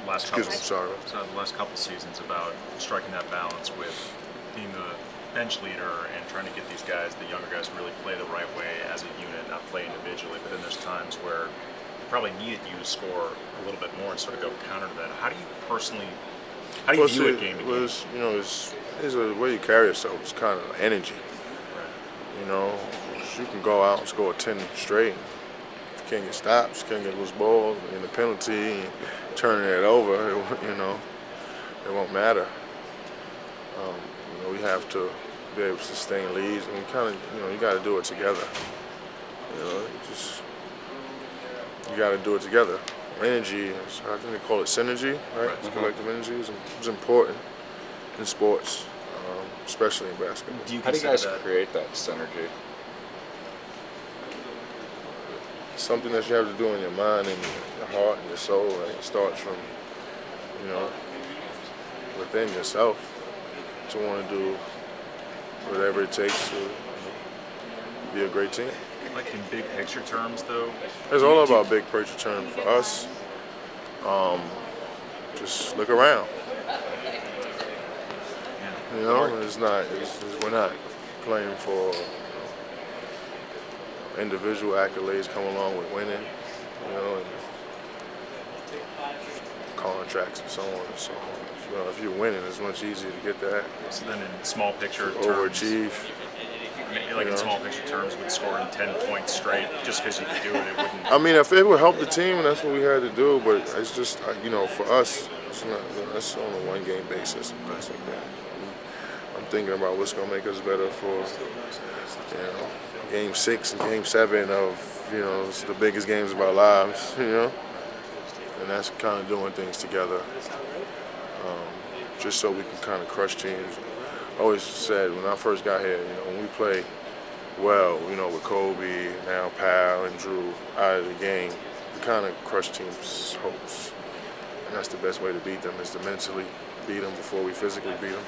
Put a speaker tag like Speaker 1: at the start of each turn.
Speaker 1: last
Speaker 2: Excuse
Speaker 1: couple,
Speaker 2: me, sorry.
Speaker 1: so the last couple seasons about striking that balance with being the bench leader and trying to get these guys, the younger guys, to really play the right way as a unit, not play individually. But then there's times where they probably needed you to score a little bit more and sort of go counter to that. How do you personally, how do you view it game to game?
Speaker 2: You know, it's a way you carry yourself. It's kind of energy. You know, you can go out and score 10 straight. If you can't get stops, you can't get loose balls, and the penalty, and turning it over, you know, it won't matter. You know, we have to be able to sustain leads, and kind of, you know, you got to do it together. You know, you got to do it together. Energy, I think they call it synergy, right?
Speaker 1: Right.
Speaker 2: Collective energy is important in sports, especially in basketball.
Speaker 3: How do you guys create that synergy?
Speaker 2: Something that you have to do in your mind and your heart and your soul. Right? It starts from, you know, within yourself to want to do whatever it takes to be a great team.
Speaker 1: Like in big picture terms, though?
Speaker 2: It's all about big picture terms for us. Just look around. You know, we're not playing for individual accolades come along with winning, you know, and contracts and so on and so on. You know, if you're winning, it's much easier to get that.
Speaker 1: So then in small picture terms,
Speaker 2: overachieve.
Speaker 1: Like in small picture terms, with scoring 10 points straight, just because you could do it, it wouldn't.
Speaker 2: I mean, if it would help the team, and that's what we had to do, but it's just, you know, for us, it's not, that's on a one-game basis. I'm thinking about what's going to make us better for, you know, Game 6 and Game 7 of, you know, it's the biggest games of our lives, you know, and that's kind of doing things together, just so we can kind of crush teams. I always said when I first got here, you know, when we play well, you know, with Kobe, now Powell and Drew out of the game, we kind of crush teams' hopes. And that's the best way to beat them, is to mentally beat them before we physically beat them.